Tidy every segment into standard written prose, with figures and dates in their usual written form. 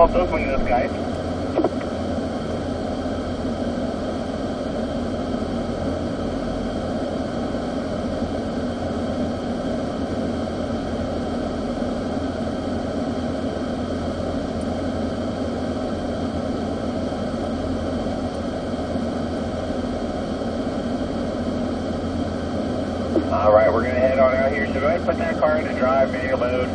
off those windows, guys. Alright, we're going to head on out here, so go ahead and put that car into drive, manual mode.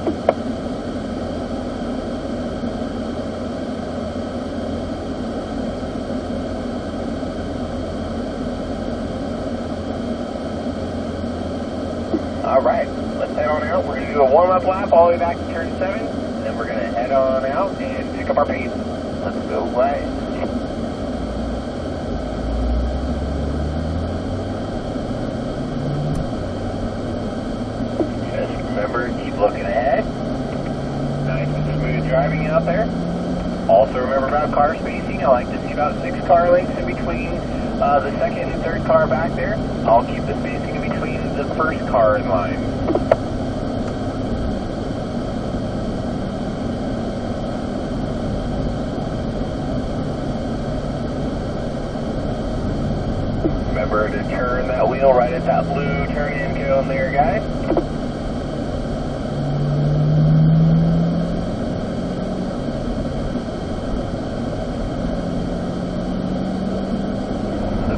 Alright, let's head on out. We're going to do a warm-up lap all the way back to turn 7, and then we're going to head on out and pick up our pace. Let's go right. Remember, keep looking ahead. Nice and smooth driving out there. Also remember about car spacing. I like to see about 6 car lengths in between the second and third car back there. I'll keep the spacing in between the first car in line. Remember to turn that wheel right at that blue turn-in cone there, guys.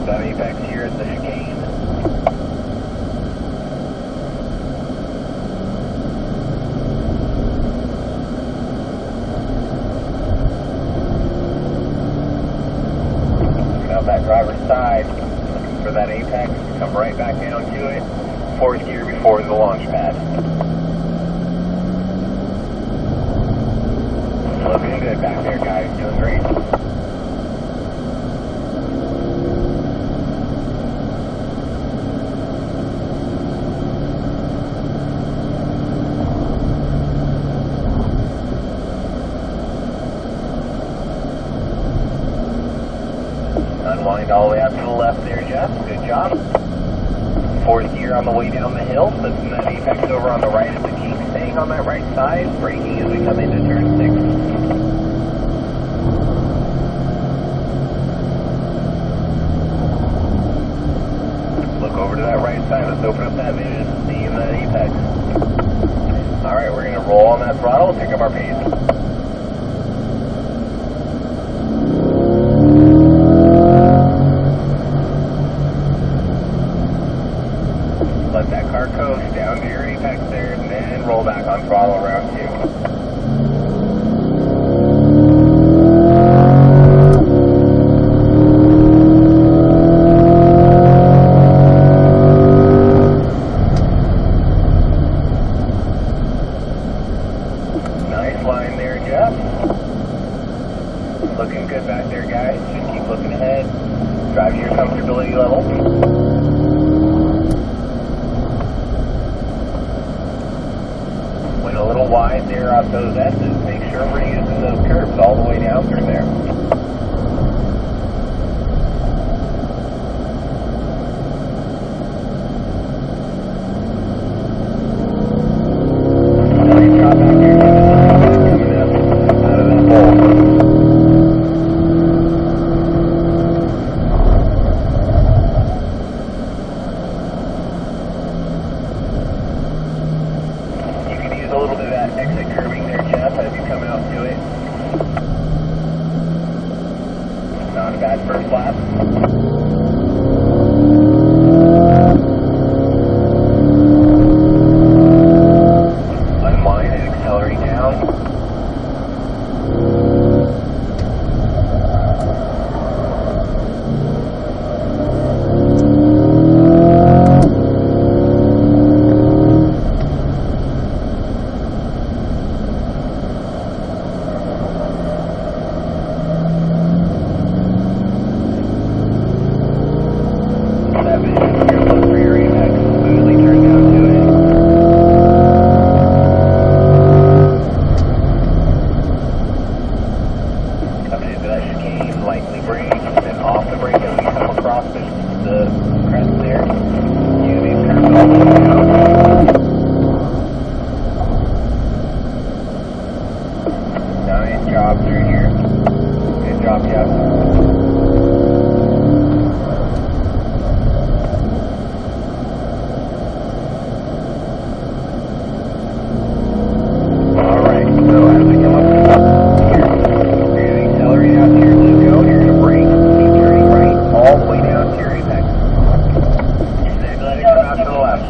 That apex here at the chicane. Looking out that driver's side, looking for that apex, come right back down to it. 4th gear before the launch pad. Looking good back there, guys, doing great. Unwind all the way out to the left there, Jeff. Good job. 4th gear on the way down the hill. Putting that apex over on the right of the Jeep. Staying on that right side. Braking as we come into turn 6. Look over to that right side. Let's open up that vision. See that apex. Alright, we're going to roll on that throttle. Pick up our pace. Let that car coast down to your apex there, and then roll back on throttle around 2. Nice line there, Jeff. Looking good back there, guys. Just keep looking ahead. Drive to your comfortability level. Went a little wide there off those S's. Make sure we're using those curves all the way down through there. Nice drop back there, coming up out of that hole. A little bit of that exit curving there, Jeff, as you come out to it. Not a bad first lap. Unwind and accelerate down. Jeff. Alright, so as we come up here, you're going to accelerate out to your blue cone, you're going to brake, keep turning right, all the way down to your apex. And then let it come out to the left.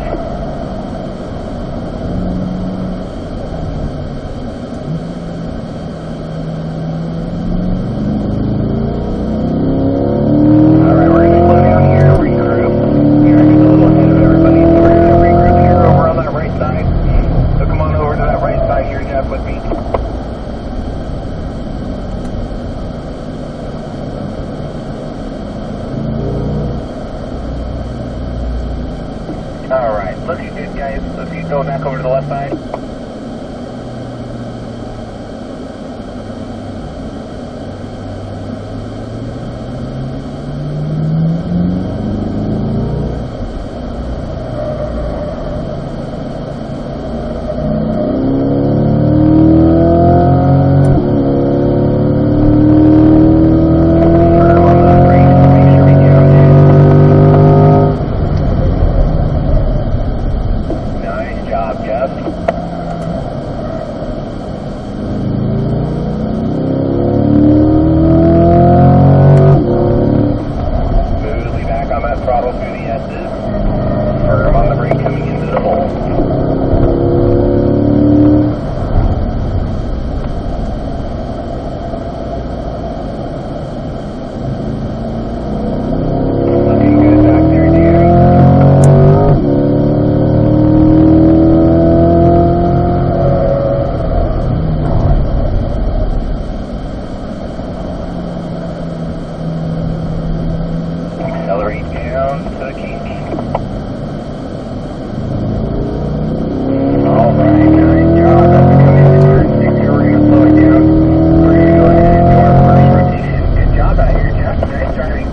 Alright, looking good, guys. Let's keep going back over to the left side. Accelerate down to the kink. Alright, nice job. As we come into turn 6 here, we're going to slow it down. We're going to go ahead and do our first rotation. Good job out here, Jeff. Nice driving.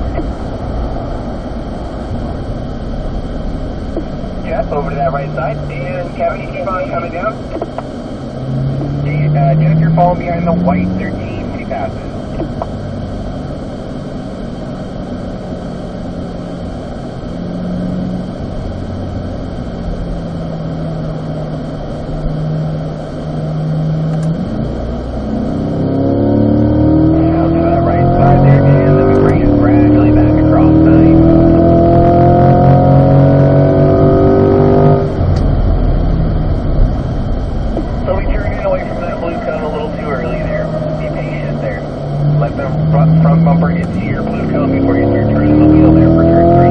Jeff, over to that right side. And Kevin, you keep on coming down. Jeff, you're falling behind the white 13 when he passes. Let the front bumper get to your blue cone before you start turning the wheel there for turn 3.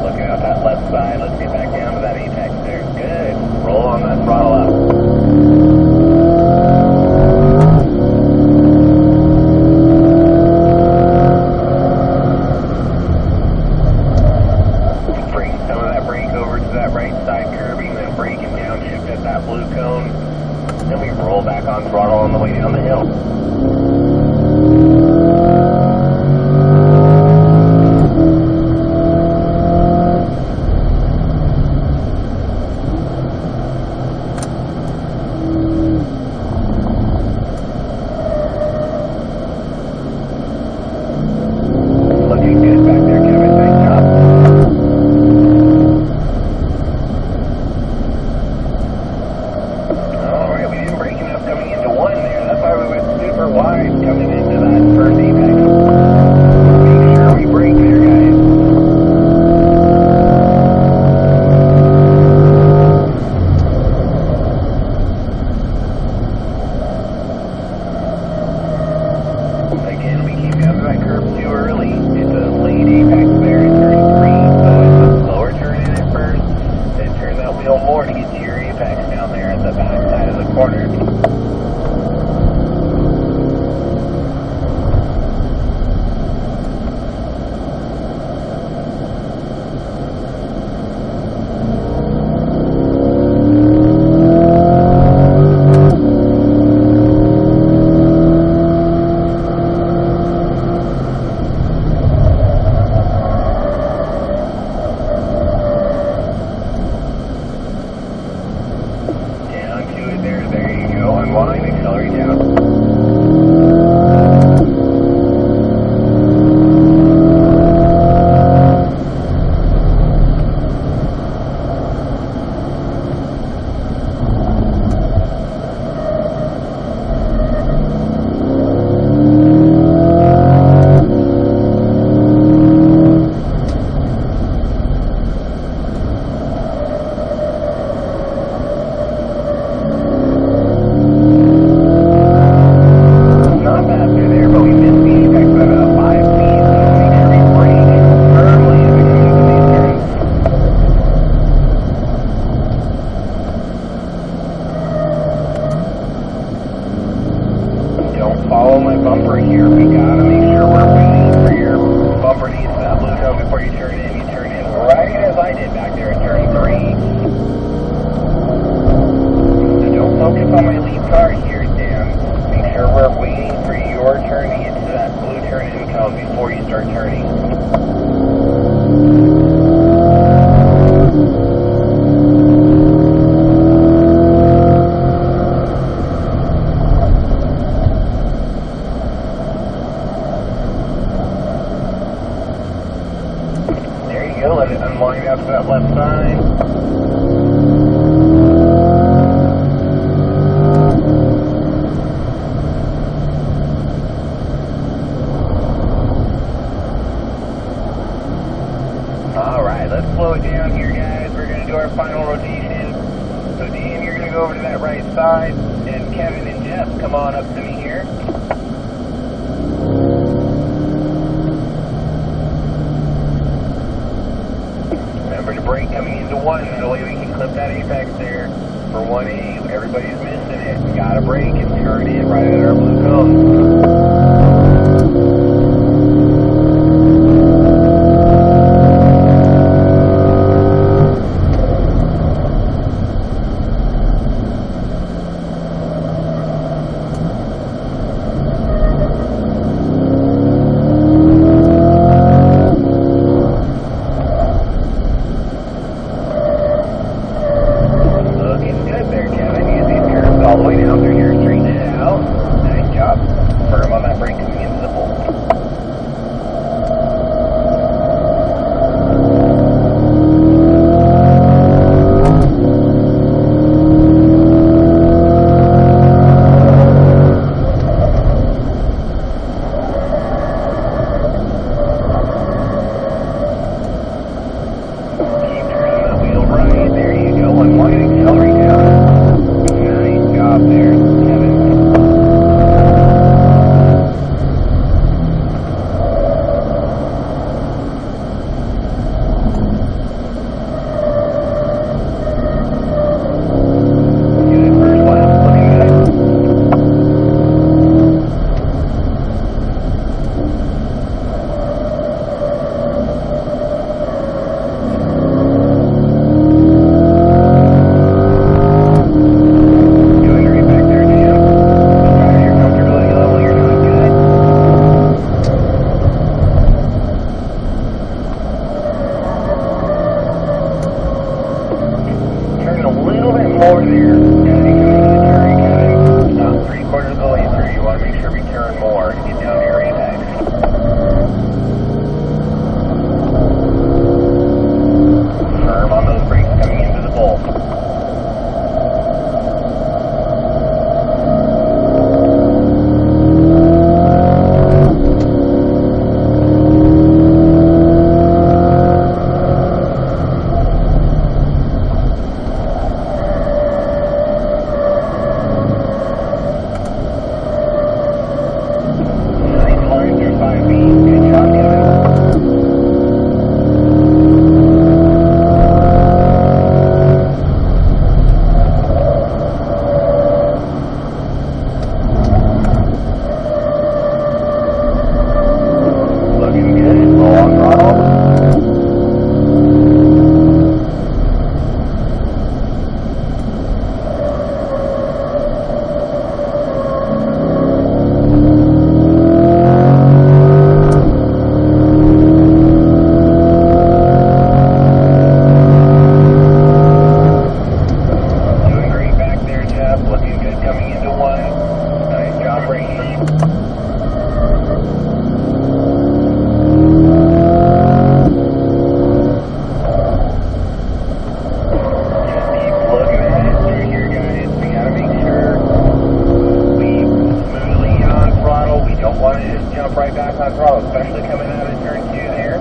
Looking out that left side. Let's get back down to that apex there. Good. Roll on that throttle up. Blue cone, then we roll back on throttle on the way down the hill. Looking good back there, Kevin. Nice job. Wide. Unwind out to that left side. Alright, let's slow it down here, guys. We're going to do our final rotation. So Dan, you're going to go over to that right side, and Kevin and Jeff, come on up to me here. Remember to brake coming into 1, so that way we can clip that apex there for 1A. Everybody's missing it. We got to brake and turn in right at our blue cone. All the way down through here, straighten it out. Nice job. Firm on that brake coming into the bolt. Keep turning that wheel right. There you go. Unwind, accelerate down. There, Kevin. Good first lap, looking good. More there. Yeah, you come into the turn, Kevin. Not 3/4 of the way through. You want to make sure we turn more to get down to your apex. Firm on those brakes coming into the bolt. Good job, Kevin. Looking good. Low on throttle. Coming into 1. Nice job braking. Just keep looking at it through here, guys. We gotta make sure we smoothly get on throttle. We don't want to just jump right back on throttle, especially coming out of turn 2 there.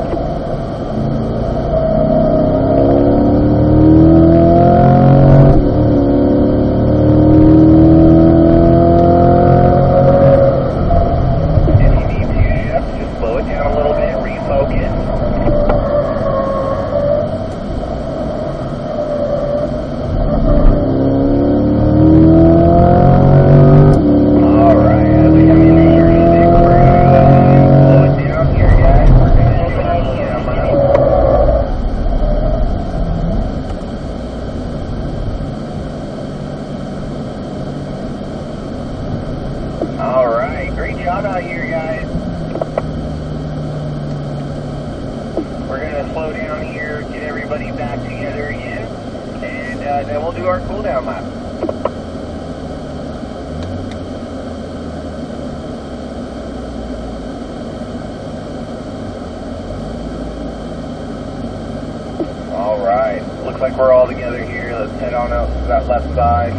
Alright, great job out here, guys. We're going to slow down here, get everybody back together again, and then we'll do our cool down lap. looks like we're all together here. Let's head on out to that left side.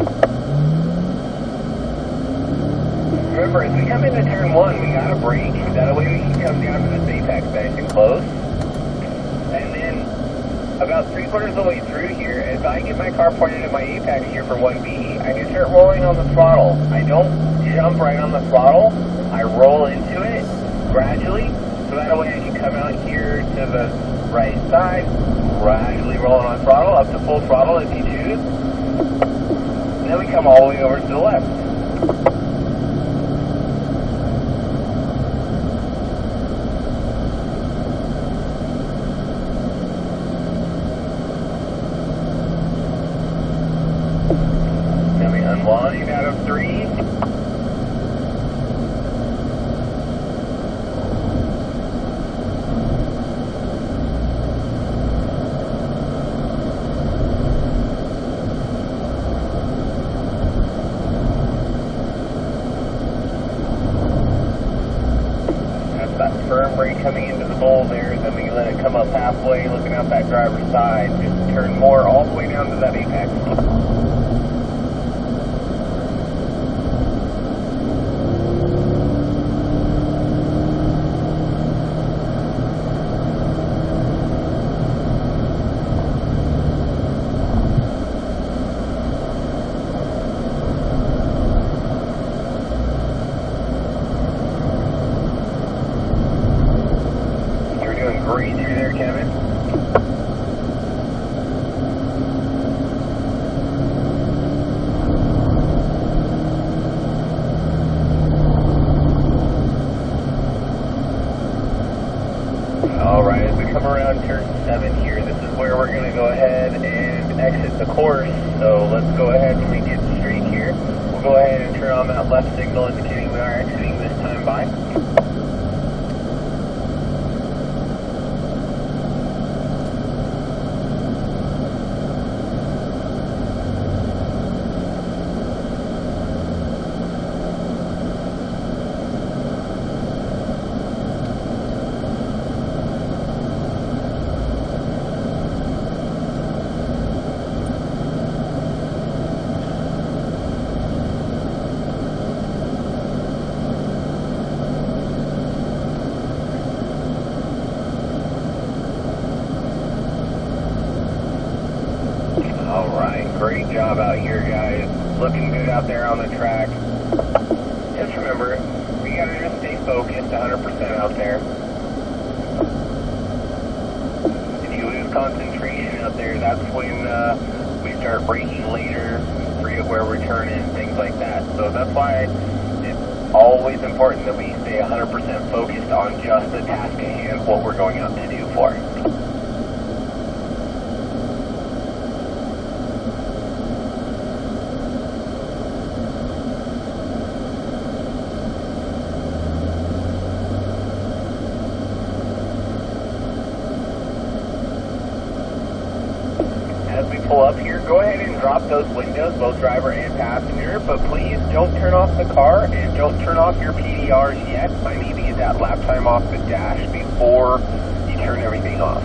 Remember, as we come into turn 1, we gotta brake. That way we can come down to this apex nice and close. And then, about 3/4 of the way through here, as I get my car pointed at my apex here for 1B, I can start rolling on the throttle. I don't jump right on the throttle. I roll into it gradually, so that way I can come out here to the right side, gradually rolling on throttle, up to full throttle if you choose. And then we come all the way over to the left. Then we unwind out of 3. Firm brake coming into the bowl there, then we let it come up halfway, looking out that driver's side, just turn more all the way down to that apex. Great through there, Kevin. Alright, as we come around turn 7 here, this is where we're going to go ahead and exit the course. So let's go ahead when we get straight here. We'll go ahead and turn on that left signal indicating we are exiting this time by. Alright, great job out here, guys. Looking good out there on the track. Just remember, we gotta just stay focused 100% out there. If you lose concentration out there, that's when we start braking later, forget where we're turning, things like that. So that's why it's always important that we stay 100% focused on just the task at hand, what we're going out to do for. As we pull up here, go ahead and drop those windows, both driver and passenger, but please don't turn off the car and don't turn off your PDRs yet. I need to get that lap time off the dash before you turn everything off.